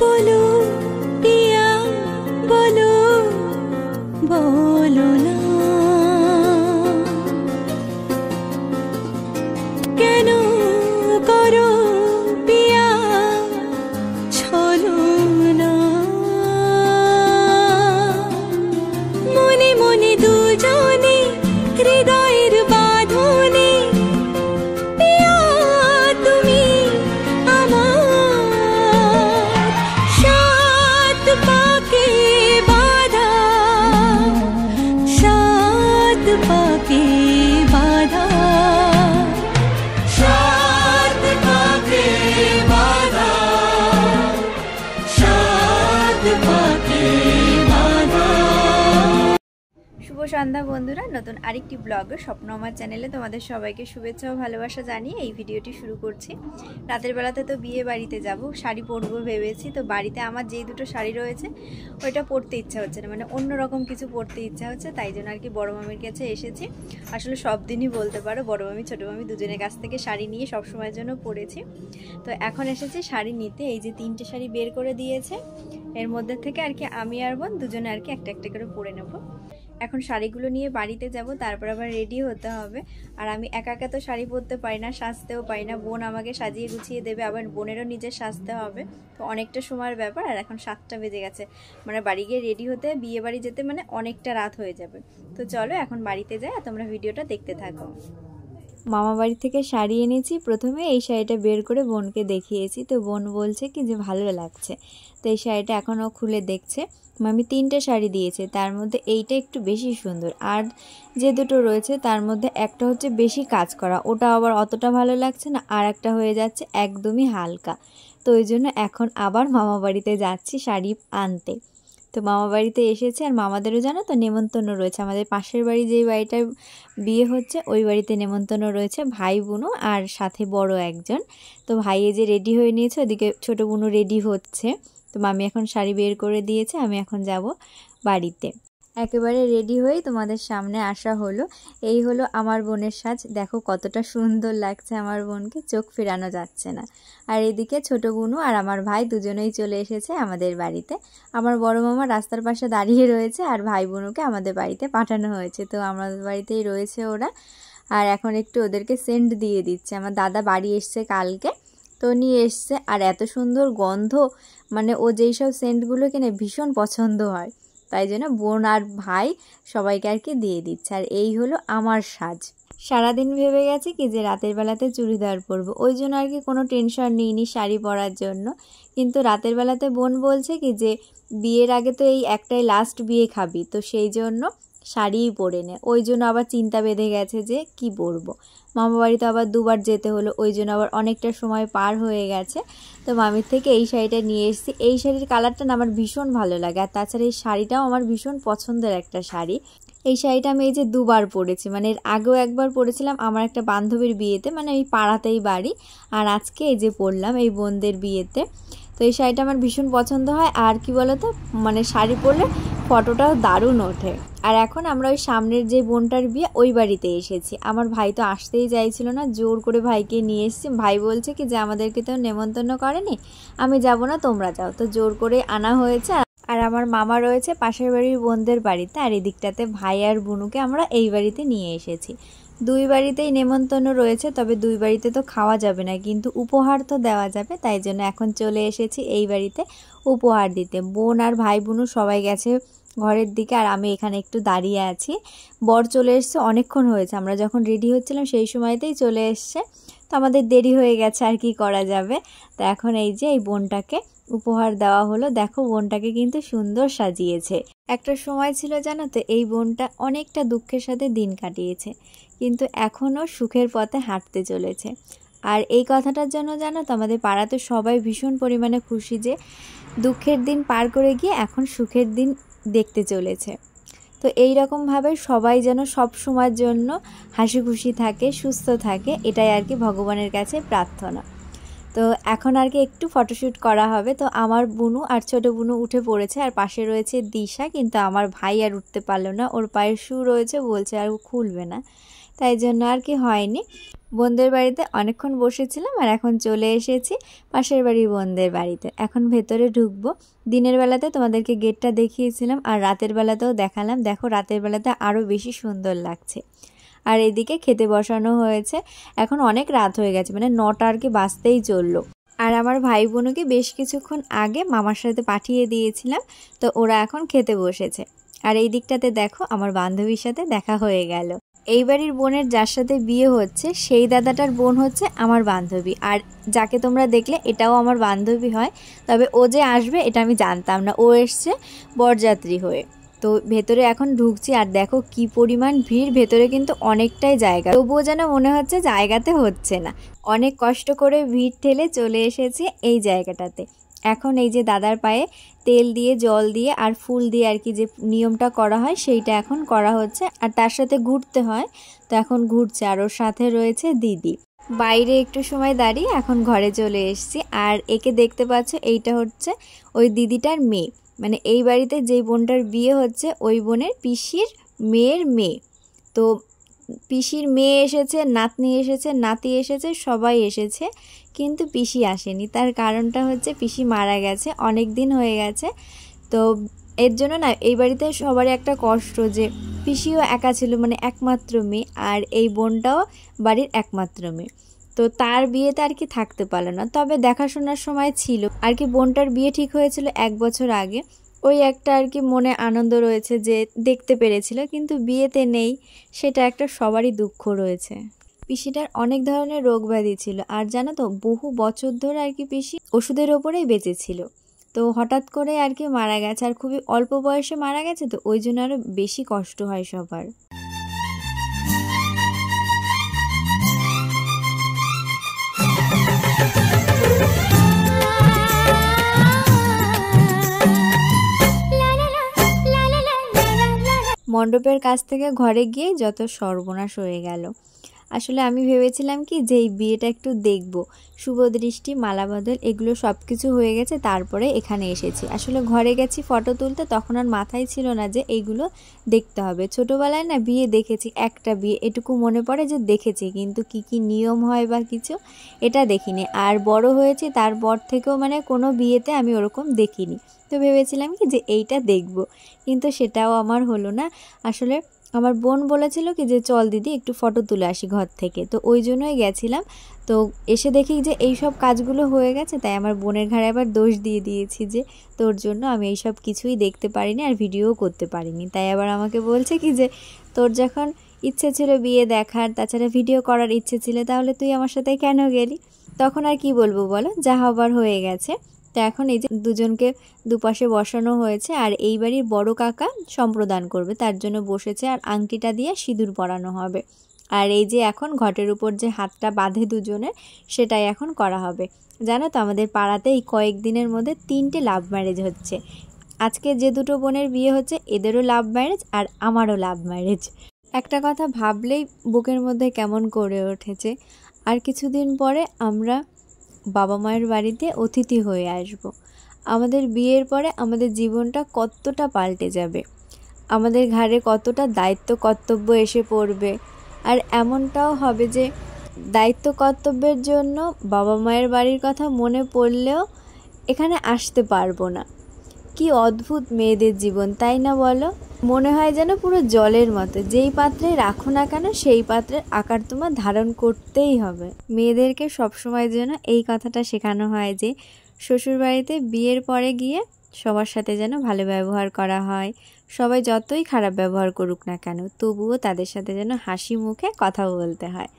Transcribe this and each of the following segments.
बोलो पिया बोलो बोलो ना केनो करो पिया छलो ना मने मने दुजने हृदयेर बाँधने पिया तुमी आमार सात पाके बाधा सात पाके बाधा सात पाके बाधा सात पाके बाधा। শুভ সন্ধ্যা বন্ধুরা, নতুন আরেকটি ব্লগে স্বপ্ন আমার চ্যানেলে তোমাদের সবাইকে শুভেচ্ছা ও ভালোবাসা জানিয়ে এই ভিডিওটি শুরু করছি। রাতের বেলাতে তো বিয়ে বাড়িতে যাব, শাড়ি পরবো ভেবেছি। তো বাড়িতে আমার যেই দুটো শাড়ি রয়েছে ওইটা পরতে ইচ্ছা হচ্ছে না, মানে অন্যরকম কিছু পরতে ইচ্ছা হচ্ছে, তাই জন্য আর কি বড় মামির কাছে এসেছি। আসলে সব দিনই বলতে পারো বড় মামি ছোট মামি দুজনের কাছ থেকে শাড়ি নিয়ে সব সময়ের জন্য পরেছি। তো এখন এসেছি শাড়ি নিতে। এই যে 3টে শাড়ি বের করে দিয়েছে, এর মধ্যে থেকে আর কি আমি আর বোন দুজনে আর কি একটা একটা করে পরে নেবো। এখন শাড়িগুলো নিয়ে বাড়িতে যাব, তারপর আবার রেডি হতে হবে। আর আমি একা একা তো শাড়ি পরতে পারি না, সাজতেও পারি না, বোন আমাকে সাজিয়ে গুছিয়ে দেবে, আবার বোনেরও নিজের সাজতে হবে। তো অনেকটা সময়ের ব্যাপার। আর এখন 7টা বেজে গেছে, মানে বাড়ি গিয়ে রেডি হতে বিয়ে বাড়ি যেতে মানে অনেকটা রাত হয়ে যাবে। তো চলো এখন বাড়িতে যাই, আর তোমরা ভিডিওটা দেখতে থাকো। মামা বাড়ি থেকে শাড়ি এনেছি। প্রথমে এই শাড়িটা বের করে বোনকে দেখিয়েছি, তো বোন বলছে কি যে ভালো লাগছে। তো এই শাড়িটা এখনও খুলে দেখছে। মামি 3টে শাড়ি দিয়েছে, তার মধ্যে এইটা একটু বেশি সুন্দর, আর যে দুটো রয়েছে তার মধ্যে একটা হচ্ছে বেশি কাজ করা, ওটা আবার অতটা ভালো লাগছে না, আর একটা হয়ে যাচ্ছে একদমই হালকা। তো ওই জন্য এখন আবার মামা বাড়িতে যাচ্ছি শাড়ি আনতে। তো মামা বাড়িতে এসেছে, আর মামাদেরও জানো তো নেমন্তন্ন রয়েছে। আমাদের পাশের বাড়ি যেই বাড়িটার বিয়ে হচ্ছে ওই বাড়িতে নেমন্তন্ন রয়েছে, ভাই বোনও আর সাথে বড় একজন। তো ভাইয়ে যে রেডি হয়ে নিয়েছে, ওদিকে ছোটো বোনও রেডি হচ্ছে। তো মামি এখন শাড়ি বের করে দিয়েছে, আমি এখন যাব বাড়িতে। একেবারে রেডি হয়েই তোমাদের সামনে আসা হলো। এই হলো আমার বোনের সাজ, দেখো কতটা সুন্দর লাগছে আমার বোনকে, চোখ ফেরানো যাচ্ছে না। আর এদিকে ছোট বোনও আর আমার ভাই দুজনেই চলে এসেছে আমাদের বাড়িতে। আমার বড় মামা রাস্তার পাশে দাঁড়িয়ে রয়েছে, আর ভাই বোনকে আমাদের বাড়িতে পাঠানো হয়েছে। তো আমাদের বাড়িতেই রয়েছে ওরা, আর এখন একটু ওদেরকে সেন্ট দিয়ে দিচ্ছে। আমার দাদা বাড়ি এসছে কালকে, তো নিয়ে এসছে, আর এত সুন্দর গন্ধ, মানে ও যেই সব সেন্টগুলো কিনে ভীষণ পছন্দ হয়, তাই জন্য বোন আর ভাই সবাইকে আর কি দিয়ে দিচ্ছে। আর এই হলো আমার সাজ। সারাদিন ভেবে গেছি কি যে রাতের বেলাতে চুড়িদার পরবো, ওই জন্য আর কি কোনো টেনশন নিইনি শাড়ি পরার জন্য। কিন্তু রাতের বেলাতে বোন বলছে কি যে বিয়ের আগে তো এই একটাই লাস্ট বিয়ে খাবি, তো সেই জন্য শাড়িই পরে নে। ওই জন্য আবার চিন্তা বেঁধে গেছে যে কি পরবো। মামা বাড়িতে আবার দুবার যেতে হলো, ওই জন্য আবার অনেকটা সময় পার হয়ে গেছে। তো মামির থেকে এই শাড়িটা নিয়ে এসেছি। এই শাড়ির কালারটা না আমার ভীষণ ভালো লাগে, আর তাছাড়া এই শাড়িটাও আমার ভীষণ পছন্দের একটা শাড়ি। এই শাড়িটা আমি এই যে 2বার পরেছি, মানে এর আগেও একবার পরেছিলাম আমার একটা বান্ধবীর বিয়েতে, মানে এই পাড়াতেই বাড়ি, আর আজকে এই যে পরলাম এই বোনদের বিয়েতে। তো এই শাড়িটা আমার ভীষণ পছন্দ হয়, আর কি বলতো মানে শাড়ি পরলে ফটোটাও দারুণ ওঠে। আর এখন আমরা ওই সামনের যে বোনটার বিয়ে ওই বাড়িতে এসেছি। আমার ভাই তো আসতেই চাইছিল না, জোর করে ভাইকে নিয়ে এসেছি। ভাই বলছে কি যে আমাদেরকে তো নেমন্তন্ন করেনি, আমি যাব না, তোমরা যাও। তো জোর করে আনা হয়েছে। আর আমার মামা রয়েছে পাশের বাড়ির বোনদের বাড়িতে, আর এদিকটাতে ভাই আর বোনুকে আমরা এই বাড়িতে নিয়ে এসেছি। 2 বাড়িতেই নেমন্তন্ন রয়েছে, তবে 2 বাড়িতে তো খাওয়া যাবে না, কিন্তু উপহার তো দেওয়া যাবে, তাই জন্য এখন চলে এসেছি এই বাড়িতে উপহার দিতে। বোন আর ভাই বোনও সবাই গেছে ঘরের দিকে, আর আমি এখানে একটু দাঁড়িয়ে আছি। বর চলে এসছে, অনেকক্ষণ হয়েছে, আমরা যখন রেডি হচ্ছিলাম সেই সময়তেই চলে এসছে। তো আমাদের দেরি হয়ে গেছে, আর কি করা যাবে। তো এখন এই যে এই বোনটাকে উপহার দেওয়া হলো। দেখো বোনটাকে কিন্তু সুন্দর সাজিয়েছে। একটা সময় ছিল জানো তো এই বোনটা অনেকটা দুঃখের সাথে দিন কাটিয়েছে, কিন্তু এখনও সুখের পথে হাঁটতে চলেছে। আর এই কথাটার জন্য জানো তো আমাদের পাড়াতে সবাই ভীষণ পরিমাণে খুশি যে দুঃখের দিন পার করে গিয়ে এখন সুখের দিন দেখতে চলেছে। তো এই রকমভাবে সবাই যেন সব সময়ের জন্য হাসি খুশি থাকে, সুস্থ থাকে, এটাই আর কি ভগবানের কাছে প্রার্থনা। তো এখন আর কি একটু ফটোশ্যুট করা হবে। তো আমার বুনু আর ছোট বুনু উঠে পড়েছে, আর পাশে রয়েছে দিশা, কিন্তু আমার ভাই আর উঠতে পারলো না, ওর পায়ের শু রয়েছে, বলছে আর খুলবে না, তাই জন্য আর কি হয়নি। বোনদের বাড়িতে অনেকক্ষণ বসেছিলাম আর এখন চলে এসেছি পাশের বাড়ির বোনদের বাড়িতে। এখন ভেতরে ঢুকবো। দিনের বেলাতে তোমাদেরকে গেটটা দেখিয়েছিলাম আর রাতের বেলাতেও দেখালাম। দেখো রাতের বেলাতে আরও বেশি সুন্দর লাগছে। আর এদিকে খেতে বসানো হয়েছে। এখন অনেক রাত হয়ে গেছে, মানে 9টা আর কি বাজতেই চললো। আর আমার ভাই বোনকে বেশ কিছুক্ষণ আগে মামার সাথে পাঠিয়ে দিয়েছিলাম, তো ওরা এখন খেতে বসেছে। আর এই দিকটাতে দেখো আমার বান্ধবীর সাথে দেখা হয়ে গেল। এই বাড়ির বোনের যার সাথে বিয়ে হচ্ছে সেই দাদাটার বোন হচ্ছে আমার বান্ধবী, আর যাকে তোমরা দেখলে এটাও আমার বান্ধবী হয়। তবে ও যে আসবে এটা আমি জানতাম না, ও এসছে বরযাত্রী হয়ে। তো ভেতরে এখন ঢুকছি আর দেখো কি পরিমাণ ভিড়। ভেতরে কিন্তু অনেকটাই জায়গা, তবুও যেন মনে হচ্ছে জায়গাতে হচ্ছে না। অনেক কষ্ট করে ভিড় ঠেলে চলে এসেছি এই জায়গাটাতে। এখন এই যে দাদার পায়ে তেল দিয়ে, জল দিয়ে আর ফুল দিয়ে আর কি যে নিয়মটা করা হয় সেইটা এখন করা হচ্ছে। আর তার সাথে ঘুরতে হয়, তো এখন ঘুরছে। আর ওর সাথে রয়েছে দিদি। বাইরে একটু সময় দাঁড়িয়ে এখন ঘরে চলে এসেছি। আর একে দেখতে পাচ্ছ, এইটা হচ্ছে ওই দিদিটার মেয়ে, মানে এই বাড়িতে যেই বোনটার বিয়ে হচ্ছে ওই বোনের পিসির মেয়ের মেয়ে। তো পিসির মেয়ে এসেছে, নাতনি এসেছে, নাতি এসেছে, সবাই এসেছে, কিন্তু পিসি আসেনি। তার কারণটা হচ্ছে পিসি মারা গেছে, অনেক দিন হয়ে গেছে। তো এর জন্য না এই বাড়িতে সবারই একটা কষ্ট যে পিসিও একা ছিল, মানে একমাত্র মেয়ে, আর এই বোনটাও বাড়ির একমাত্র মেয়ে। তো তার বিয়েতে আর কি থাকতে পারলো না, তবে দেখাশোনার সময় ছিল আর কি। বোনটার বিয়ে ঠিক হয়েছিল 1 বছর আগে, ওই একটা আর কি মনে আনন্দ রয়েছে যে দেখতে পেরেছিল, কিন্তু বিয়েতে নেই, সেটা একটা সবারই দুঃখ রয়েছে। পিসিটার অনেক ধরনের রোগ ব্যাধি ছিল, আর জানো তো বহু বছর ধরে আর কি পিসি ওষুধের ওপরেই বেঁচে ছিল। তো হঠাৎ করে আর কি মারা গেছে, আর খুবই অল্প বয়সে মারা গেছে, তো ওই জন্য আরও বেশি কষ্ট হয় সবার। মণ্ডপের কাছ থেকে ঘরে গিয়ে যত সর্বনাশ হয়ে গেল। আসলে আমি ভেবেছিলাম কি যে এই বিয়েটা একটু দেখব, শুভ দৃষ্টি, মালা বদল এগুলো সব কিছু হয়ে গেছে, তারপরে এখানে এসেছি। আসলে ঘরে গেছি ফটো তুলতে, তখন আর মাথায় ছিল না যে এইগুলো দেখতে হবে। ছোটোবেলায় না বিয়ে দেখেছি, একটা বিয়ে এটুকু মনে পড়ে যে দেখেছি, কিন্তু কি কি নিয়ম হয় বা কিছু এটা দেখিনি। আর বড় হয়েছি তারপর থেকেও মানে কোনো বিয়েতে আমি ওরকম দেখিনি। তো ভেবেছিলাম কি যে এইটা দেখব, কিন্তু সেটাও আমার হলো না। আসলে আমার বোন বলেছিল কি যে চল দিদি একটু ফটো তুলে আসি ঘর থেকে, তো ওই জন্যই গেছিলাম। তো এসে দেখি যে এই সব কাজগুলো হয়ে গেছে, তাই আমার বোনের ঘাড়ে আবার দোষ দিয়ে দিয়েছি যে তোর জন্য আমি এই সব কিছুই দেখতে পারিনি আর ভিডিও করতে পারিনি। তাই আবার আমাকে বলছে কি যে তোর যখন ইচ্ছে ছিল বিয়ে দেখার, তাছাড়া ভিডিও করার ইচ্ছে ছিল, তাহলে তুই আমার সাথে কেন গেলি? তখন আর কি বলবো বলো, যা হবার হয়ে গেছে। তো এখন এই যে দুজনকে দুপাশে বসানো হয়েছে, আর এই বাড়ির বড় কাকা সম্প্রদান করবে, তার জন্য বসেছে। আর আংটিটা দিয়ে সিঁদুর পরানো হবে। আর এই যে এখন ঘটের উপর যে হাতটা বাঁধে দুজনের, সেটাই এখন করা হবে। জানো তো আমাদের পাড়াতে এই কয়েকদিনের মধ্যে 3টে লাভ ম্যারেজ হচ্ছে। আজকে যে দুটো বোনের বিয়ে হচ্ছে এদেরও লাভ ম্যারেজ আর আমারও লাভ ম্যারেজ। একটা কথা ভাবলেই বুকের মধ্যে কেমন করে উঠেছে। আর কিছুদিন পরে আমরা বাবা মায়ের বাড়িতে অতিথি হয়ে আসব। আমাদের বিয়ের পরে আমাদের জীবনটা কতটা পাল্টে যাবে, আমাদের ঘাড়ে কতটা দায়িত্ব কর্তব্য এসে পড়বে। আর এমনটাও হবে যে দায়িত্ব কর্তব্যের জন্য বাবা মায়ের বাড়ির কথা মনে পড়লেও এখানে আসতে পারবো না। কি অদ্ভুত মেয়েদের জীবন, তাই না বলো? মনে হয় যেন পুরো জলের মতো, যেই পাত্রে রাখো না কেন সেই পাত্রের আকার তোমার ধারণ করতেই হবে। মেয়েদেরকে সবসময় যেন এই কথাটা শেখানো হয় যে শ্বশুরবাড়িতে বিয়ের পরে গিয়ে সবার সাথে যেন ভালো ব্যবহার করা হয়। সবাই যতই খারাপ ব্যবহার করুক না কেন, তবুও তাদের সাথে যেন হাসি মুখে কথা বলতে হয়।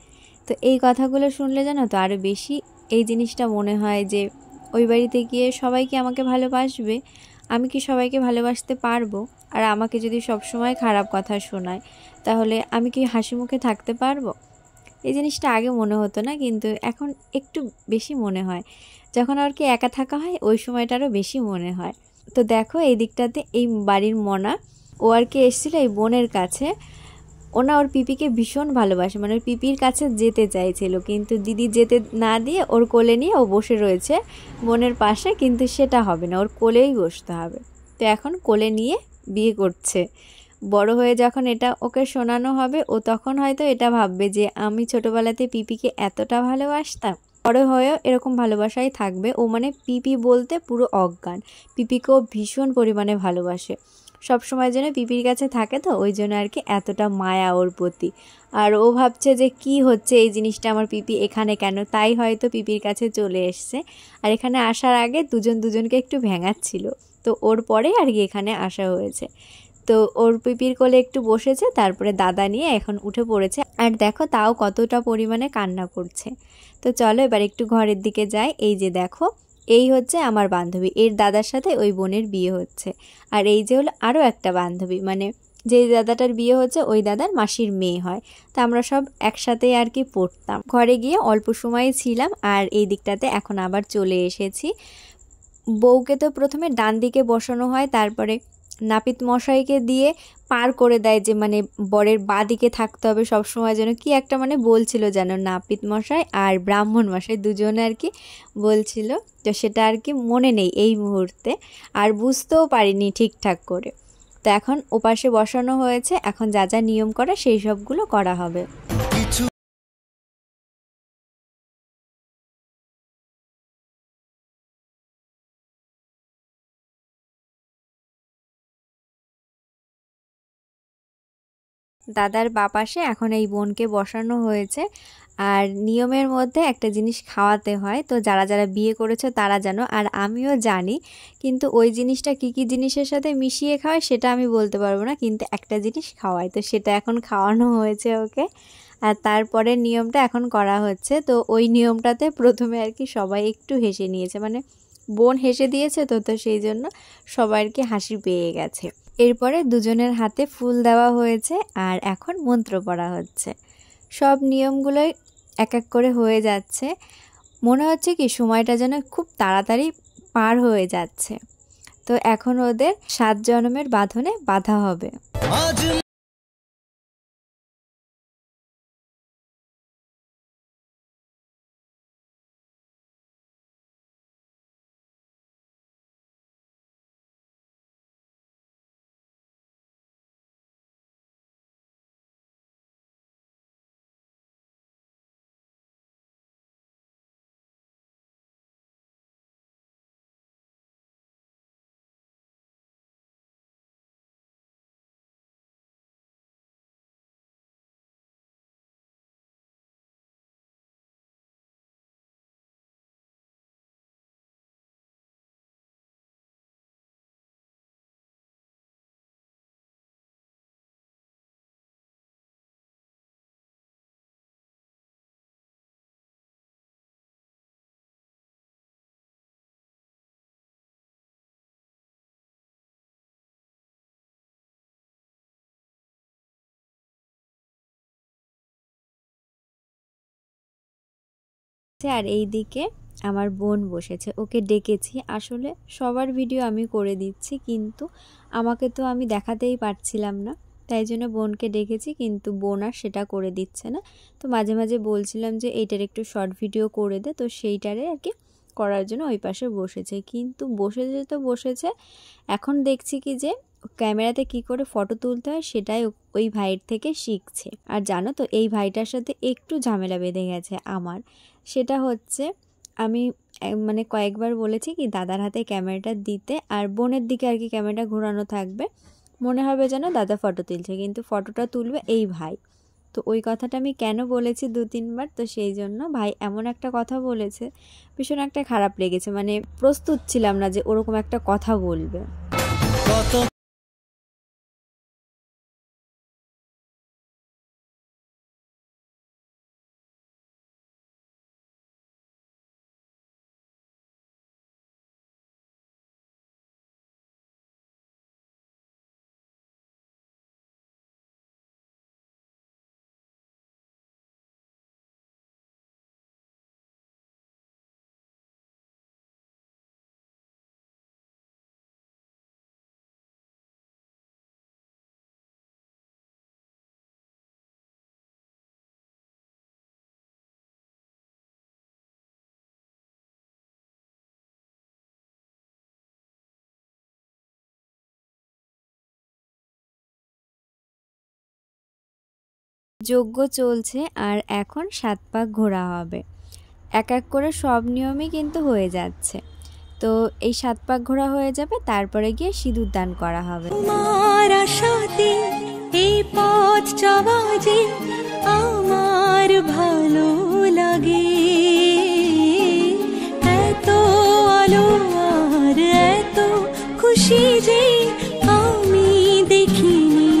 তো এই কথাগুলো শুনলে জানো তো আরও বেশি এই জিনিসটা মনে হয় যে ওই বাড়িতে গিয়ে সবাই কি আমাকে ভালোবাসবে, আমি কি সবাইকে ভালোবাসতে পারবো? আর আমাকে যদি সব সময় খারাপ কথা শোনায়, তাহলে আমি কি হাসি মুখে থাকতে পারবো? এই জিনিসটা আগে মনে হতো না, কিন্তু এখন একটু বেশি মনে হয়। যখন আর কি একা থাকা হয় ওই সময়টা আরও বেশি মনে হয়। তো দেখো এই দিকটাতে এই বাড়ির মনা, ও আর কি এসেছিলো এই বোনের কাছে। ওনা ওর পিপিকে ভীষণ ভালোবাসে, মানে ওর পিপির কাছে যেতে চাইছিল, কিন্তু দিদি যেতে না দিয়ে ওর কোলে নিয়ে ও বসে রয়েছে বোনের পাশে, কিন্তু সেটা হবে না, ওর কোলেই বসতে হবে। তো এখন কোলে নিয়ে বিয়ে করছে বড় হয়ে যখন এটা ওকে শোনানো হবে ও তখন হয়তো এটা ভাববে যে আমি ছোটবেলাতে পিপিকে এতটা ভালোবাসতাম। বড় হয়েও এরকম ভালোবাসাই থাকবে। ও মানে পিপি বলতে পুরো অজ্ঞান। পিপিকেও ভীষণ পরিমাণে ভালোবাসে, সব সময় যেন পিপির কাছে থাকে, তো ওই জন্য আর কি এতটা মায়া ওর প্রতি। আর ও ভাবছে যে কি হচ্ছে এই জিনিসটা, আমার পিপি এখানে কেন, তাই হয়তো পিপির কাছে চলে এসছে। আর এখানে আসার আগে দুজনকে একটু ভেঙাচ্ছিল, তো ওর পরে আর কি এখানে আসা হয়েছে। তো ওর পিপির কোলে একটু বসেছে, তারপরে দাদা নিয়ে এখন উঠে পড়েছে। আর দেখো তাও কতটা পরিমাণে কান্না করছে। তো চলো এবার একটু ঘরের দিকে যাই। এই যে দেখো, এই হচ্ছে আমার বান্ধবী, এর দাদার সাথে ওই বোনের বিয়ে হচ্ছে। আর এই যে হলো আরও একটা বান্ধবী, মানে যে দাদাটার বিয়ে হচ্ছে ওই দাদার মাসির মেয়ে হয়। তা আমরা সব একসাথেই আর কি পড়তাম। ঘরে গিয়ে অল্প সময় ছিলাম, আর এই দিকটাতে এখন আবার চলে এসেছি। বউকে তো প্রথমে ডান দিকে বসানো হয়, তারপরে নাপিত মশাইকে দিয়ে পার করে দেয় যে মানে বরের বাঁ দিকে থাকতে হবে সব সময়, যেন কি একটা মানে বলছিল যেন নাপিত মশাই আর ব্রাহ্মণ মশাই দুজনে আর কি বলছিল। তো সেটা আর কি মনে নেই এই মুহূর্তে, আর বুঝতেও পারিনি ঠিকঠাক করে। তো এখন ওপাশে বসানো হয়েছে, এখন যা যা নিয়ম করা সেই সবগুলো করা হবে। দাদার বাপাশে এখন এই বোনকে বসানো হয়েছে। আর নিয়মের মধ্যে একটা জিনিস খাওয়াতে হয়, তো যারা যারা বিয়ে করেছে তারা জানো, আর আমিও জানি, কিন্তু ওই জিনিসটা কি কি জিনিসের সাথে মিশিয়ে খাওয়ায় সেটা আমি বলতে পারবো না, কিন্তু একটা জিনিস খাওয়ায়, তো সেটা এখন খাওয়ানো হয়েছে ওকে। আর তারপরে নিয়মটা এখন করা হচ্ছে। তো ওই নিয়মটাতে প্রথমে আর কি সবাই একটু হেসে নিয়েছে, মানে বোন হেসে দিয়েছে, তো তো সেই জন্য সবাই আর কি হাসি পেয়ে গেছে। এরপরে দুজনের হাতে ফুল দেওয়া হয়েছে, আর এখন মন্ত্র পড়া হচ্ছে। সব নিয়মগুলোই এক এক করে হয়ে যাচ্ছে। মনে হচ্ছে কি সময়টা যেন খুব তাড়াতাড়ি পার হয়ে যাচ্ছে। তো এখন ওদের 7 জন্মের বাঁধনে বাঁধা হবে। আর এই দিকে আমার বোন বসেছে, ওকে ডেকেছি। আসলে সবার ভিডিও আমি করে দিচ্ছি, কিন্তু আমাকে তো আমি দেখাতেই পারছিলাম না, তাই জন্য বোনকে ডেকেছি, কিন্তু বোন আর সেটা করে দিচ্ছে না। তো মাঝে মাঝে বলছিলাম যে এইটার একটু শর্ট ভিডিও করে দে, তো সেইটারে আর কি করার জন্য ওই পাশে বসেছে। কিন্তু বসেছে তো বসেছে, এখন দেখছি কি যে ক্যামেরাতে কি করে ফটো তুলতে হয় সেটাই ওই ভাইয়ের থেকে শিখছে। আর জানো তো এই ভাইটার সাথে একটু ঝামেলা বেঁধে গেছে আমার। সেটা হচ্ছে আমি মানে কয়েকবার বলেছি কি দাদার হাতে ক্যামেরাটা দিতে, আর বোনের দিকে আর কি ক্যামেরাটা ঘোরানো থাকবে, মনে হবে যেন দাদা ফটো তুলছে, কিন্তু ফটোটা তুলবে এই ভাই। তো ওই কথাটা আমি কেন বলেছি 2-3 বার, তো সেই জন্য ভাই এমন একটা কথা বলেছে, ভীষণ একটা খারাপ লেগেছে, মানে প্রস্তুত ছিলাম না যে ওরকম একটা কথা বলবে। যজ্ঞ চলছে আর এখন 7 পাক ঘোরা হবে। এক এক করে সব নিয়মই কিন্তু হয়ে যাচ্ছে। তো এই 7 পাক ঘোরা হয়ে যাবে, তারপরে গিয়ে সিঁদুর দান করা হবে। তোমার আশাতে এই পথ চলা যে আমার ভালো লাগে, এত আলো আর এত খুশি যে আমি দেখিনি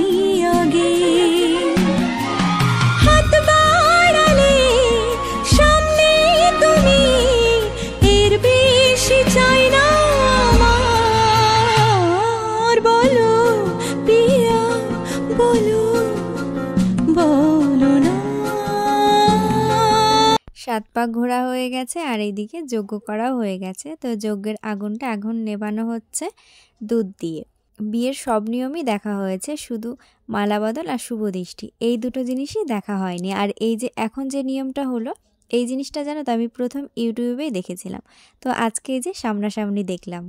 আগে। হাত বাড়ালে সামনে তুমি, এর বেশি চাই না আমার। বলো পিয়া বলো, বলো না। 7 পাক ঘোরা হয়ে গেছে আর এইদিকে যজ্ঞ করাও হয়ে গেছে। তো যজ্ঞের আগুনটা এখন নেভানো হচ্ছে দুধ দিয়ে। বিয়ের সব নিয়মই দেখা হয়েছে, শুধু মালা বদল আর শুভ দৃষ্টি এই দুটো জিনিসই দেখা হয়নি। আর এই যে এখন যে নিয়মটা হলো, এই জিনিসটা জানো তো আমি প্রথম ইউটিউবেই দেখেছিলাম, তো আজকে এই যে সামনাসামনি দেখলাম।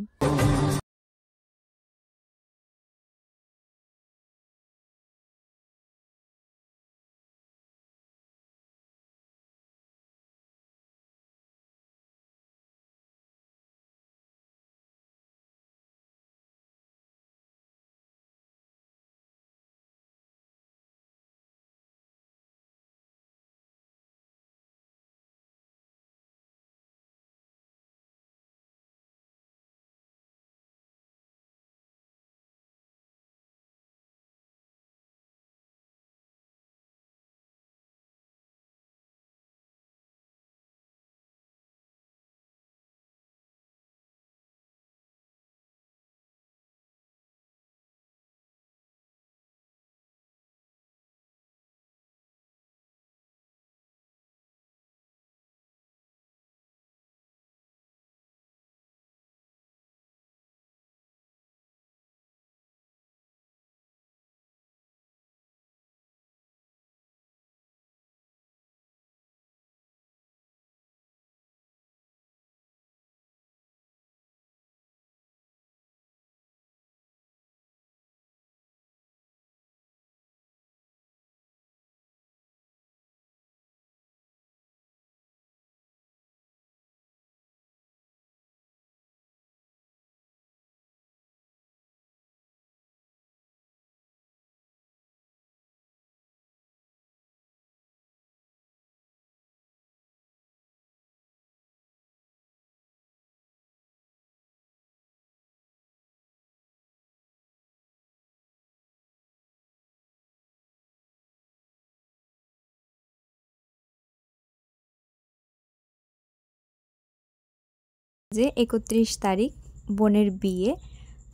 যে 31 তারিখ বোনের বিয়ে,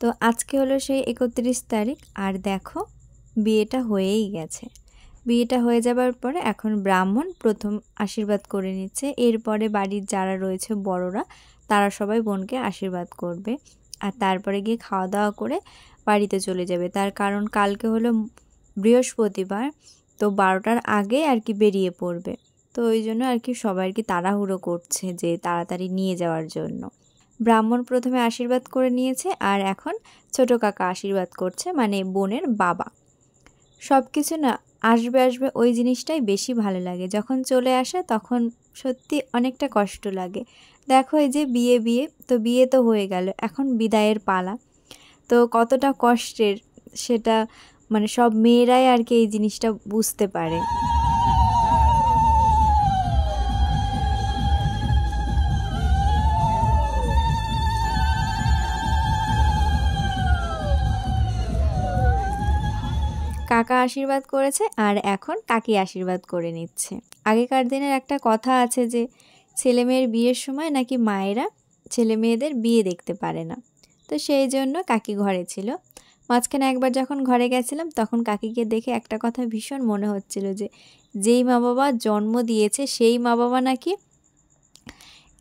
তো আজকে হলো সেই 31 তারিখ। আর দেখো বিয়েটা হয়েই গেছে। বিয়েটা হয়ে যাবার পরে এখন ব্রাহ্মণ প্রথম আশীর্বাদ করে নিচ্ছে, এরপরে বাড়ির যারা রয়েছে বড়রা তারা সবাই বোনকে আশীর্বাদ করবে। আর তারপরে গিয়ে খাওয়া দাওয়া করে বাড়িতে চলে যাবে। তার কারণ কালকে হলো বৃহস্পতিবার, তো 12টার আগে আর কি বেরিয়ে পড়বে। তো ওই জন্য আর কি সবাই আর কি তাড়াহুড়ো করছে যে তাড়াতাড়ি নিয়ে যাওয়ার জন্য। ব্রাহ্মণ প্রথমে আশীর্বাদ করে নিয়েছে আর এখন ছোট কাকা আশীর্বাদ করছে, মানে বোনের বাবা। সব কিছু না আসবে আসবে ওই জিনিসটাই বেশি ভালো লাগে, যখন চলে আসে তখন সত্যি অনেকটা কষ্ট লাগে। দেখো এই যে বিয়ে বিয়ে তো বিয়ে তো হয়ে গেল, এখন বিদায়ের পালা। তো কতটা কষ্টের সেটা মানে সব মেয়েরাই আর কি এই জিনিসটা বুঝতে পারে। কাকা আশীর্বাদ করেছে আর এখন কাকি আশীর্বাদ করে নিচ্ছে। আগেকার দিনের একটা কথা আছে যে ছেলে মেয়ের বিয়ের সময় নাকি মায়েরা ছেলে মেয়েদের বিয়ে দেখতে পারে না, তো সেই জন্য কাকি ঘরে ছিল। মাঝখানে একবার যখন ঘরে গেছিলাম তখন কাকিকে দেখে একটা কথা ভীষণ মনে হচ্ছিল যে যেই মা বাবা জন্ম দিয়েছে সেই মা বাবা নাকি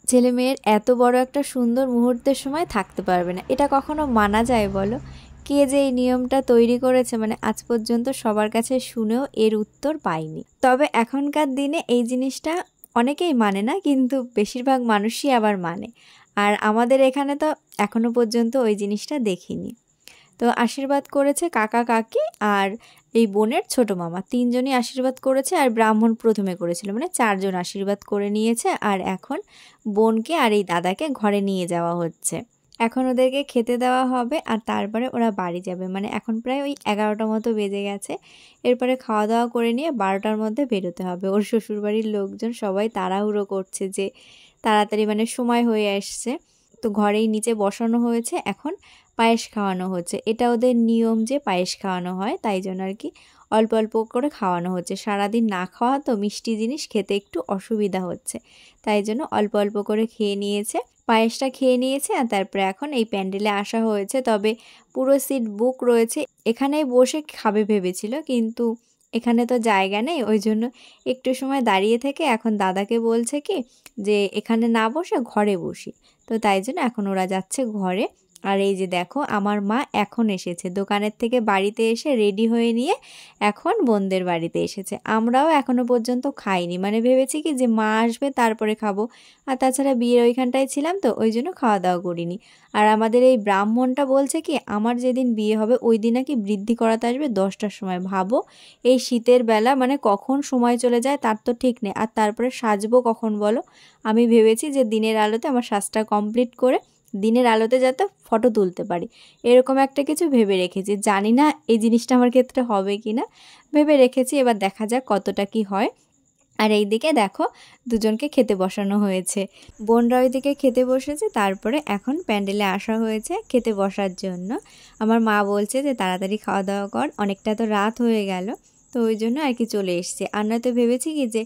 ছেলে মেয়ের এত বড় একটা সুন্দর মুহূর্তের সময় থাকতে পারবে না। এটা কখনো মানা যায় বলো? কে যে এই নিয়মটা তৈরি করেছে মানে আজ পর্যন্ত সবার কাছে শুনেও এর উত্তর পাইনি। তবে এখনকার দিনে এই জিনিসটা অনেকেই মানে না, কিন্তু বেশিরভাগ মানুষই আবার মানে। আর আমাদের এখানে তো এখনো পর্যন্ত ওই জিনিসটা দেখিনি। তো আশীর্বাদ করেছে কাকা কাকি আর এই বোনের ছোট মামা, তিনজনই আশীর্বাদ করেছে। আর ব্রাহ্মণ প্রথমে করেছিল, মানে 4 জন আশীর্বাদ করে নিয়েছে। আর এখন বোনকে আর এই দাদাকে ঘরে নিয়ে যাওয়া হচ্ছে। এখন ওদেরকে খেতে দেওয়া হবে আর তারপরে ওরা বাড়ি যাবে। মানে এখন প্রায় ওই 11টা মতো বেজে গেছে। এরপরে খাওয়া দাওয়া করে নিয়ে 12টার মধ্যে বেরোতে হবে। ওর শ্বশুরবাড়ির লোকজন সবাই তাড়াহুড়ো করছে যে তাড়াতাড়ি, মানে সময় হয়ে আসছে। তো ঘরেই নিচে বসানো হয়েছে, এখন পায়েস খাওয়ানো হচ্ছে। এটা ওদের নিয়ম যে পায়েস খাওয়ানো হয়, তাই জন্য আর কি অল্প অল্প করে খাওয়ানো হচ্ছে। সারাদিন না খাওয়া তো মিষ্টি জিনিস খেতে একটু অসুবিধা হচ্ছে, তাই জন্য অল্প অল্প করে খেয়ে নিয়েছে। পায়েসটা খেয়ে নিয়েছে আর তারপরে এখন এই প্যান্ডেলে আসা হয়েছে। তবে পুরো সিট বুক রয়েছে, এখানেই বসে খাবে ভেবেছিল, কিন্তু এখানে তো জায়গা নেই, ওই জন্য একটু সময় দাঁড়িয়ে থেকে এখন দাদাকে বলছে কি যে এখানে না বসে ঘরে বসি। তো তাই জন্য এখন ওরা যাচ্ছে ঘরে। আর এই যে দেখো আমার মা এখন এসেছে দোকানের থেকে, বাড়িতে এসে রেডি হয়ে নিয়ে এখন বোনদের বাড়িতে এসেছে। আমরাও এখনো পর্যন্ত খাইনি, মানে ভেবেছি কি যে মা আসবে তারপরে খাবো। আর তাছাড়া বিয়ের ওইখানটায় ছিলাম তো ওই জন্য খাওয়া দাওয়া করিনি। আর আমাদের এই ব্রাহ্মণটা বলছে কি আমার যেদিন বিয়ে হবে ওই দিন নাকি বৃদ্ধি করাতে আসবে 10টার সময়। ভাবো এই শীতের বেলা, মানে কখন সময় চলে যায় তার তো ঠিক নেই। আর তারপরে সাজবো কখন বলো? আমি ভেবেছি যে দিনের আলোতে আমার সাজটা কমপ্লিট করে দিনের আলোতে যাতে ফটো তুলতে পারি, এরকম একটা কিছু ভেবে রেখেছি। জানি না এই জিনিসটা আমার ক্ষেত্রে হবে কি না, ভেবে রেখেছি, এবার দেখা যাক কতটা কি হয়। আর এই দিকে দেখো দুজনকে খেতে বসানো হয়েছে, বোনরা ওইদিকে খেতে বসেছে। তারপরে এখন প্যান্ডেলে আসা হয়েছে খেতে বসার জন্য। আমার মা বলছে যে তাড়াতাড়ি খাওয়া দাওয়া কর, অনেকটা তো রাত হয়ে গেল। তো ওই জন্য আর কি চলে এসছে। আর নয়তো ভেবেছি কি যে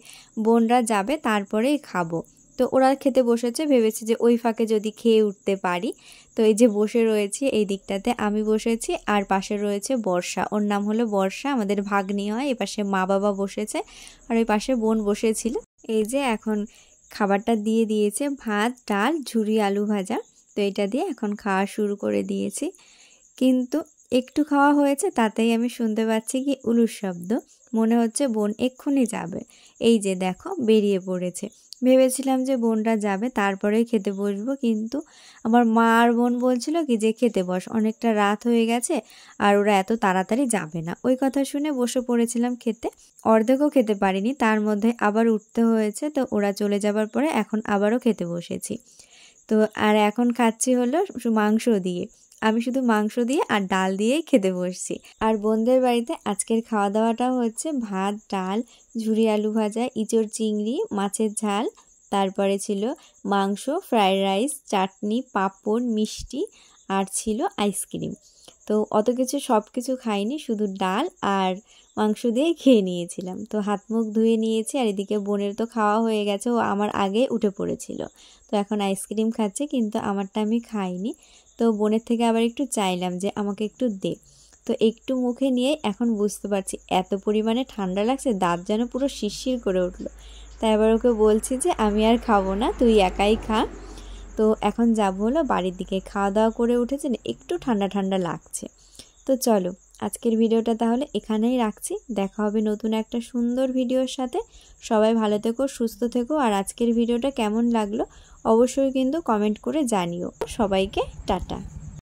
বোনরা যাবে তারপরেই খাবো। তো ওরা খেতে বসেছে, ভেবেছি যে ওই ফাঁকে যদি খেয়ে উঠতে পারি। তো এই যে বসে রয়েছি এই দিকটাতে আমি বসেছি, আর পাশে রয়েছে বর্ষা, ওর নাম হলো বর্ষা, আমাদের ভাগ্নি হয়। এপাশে মা বাবা বসেছে আর ওই পাশে বোন বসেছিল। এই যে এখন খাবারটা দিয়ে দিয়েছে, ভাত ডাল ঝুরি আলু ভাজা। তো এটা দিয়ে এখন খাওয়া শুরু করে দিয়েছি, কিন্তু একটু খাওয়া হয়েছে তাতেই আমি শুনতে পাচ্ছি কি উলুর শব্দ। মনে হচ্ছে বোন এক্ষুনি যাবে। এই যে দেখো বেরিয়ে পড়েছে। ভেবেছিলাম যে বোনরা যাবে তারপরেই খেতে বসবো, কিন্তু আমার মা আর বোন বলছিল কি যে খেতে বস, অনেকটা রাত হয়ে গেছে আর ওরা এত তাড়াতাড়ি যাবে না। ওই কথা শুনে বসে পড়েছিলাম খেতে, অর্ধেকও খেতে পারিনি, তার মধ্যে আবার উঠতে হয়েছে। তো ওরা চলে যাবার পরে এখন আবারও খেতে বসেছি। তো আর এখন খাচ্ছি হলো মাংস দিয়ে, আমি শুধু মাংস দিয়ে আর ডাল দিয়েই খেতে বসছি। আর বোনদের বাড়িতে আজকের খাওয়া দাওয়াটা হচ্ছে ভাত ডাল ঝুরি আলু ভাজা ইঁচড় চিংড়ি মাছের ঝাল, তারপরে ছিল মাংস ফ্রাইড রাইস চাটনি পাঁপড় মিষ্টি আর ছিল আইসক্রিম। তো অত কিছু সব কিছু খাইনি, শুধু ডাল আর মাংস দিয়ে খেয়ে নিয়েছিলাম। তো হাত মুখ ধুয়ে নিয়েছি। আর এদিকে বোনের তো খাওয়া হয়ে গেছে, ও আমার আগে উঠে পড়েছিল। তো এখন আইসক্রিম খাচ্ছে, কিন্তু আমারটা আমি খাইনি। তো বোনের থেকে আবার একটু চাইলাম যে আমাকে একটু দে। তো একটু মুখে নিয়ে এখন বুঝতে পারছি এত পরিমাণে ঠান্ডা লাগছে, দাঁত যেন পুরো শিরশির করে উঠলো। তাই আবার ওকে বলছি যে আমি আর খাবো না, তুই একাই খা। তো এখন যাবো হলো বাড়ির দিকে, খাওয়া দাওয়া করে উঠেছে, একটু ঠান্ডা ঠান্ডা লাগছে। তো চলো আজকের ভিডিওটা তাহলে এখানেই রাখছি, দেখা হবে নতুন একটা সুন্দর ভিডিওর সাথে। সবাই ভালো থেকো সুস্থ থেকো। আর আজকের ভিডিওটা কেমন লাগলো অবশ্যই কিন্তু কমেন্ট করে জানিও। সবাইকে টাটা।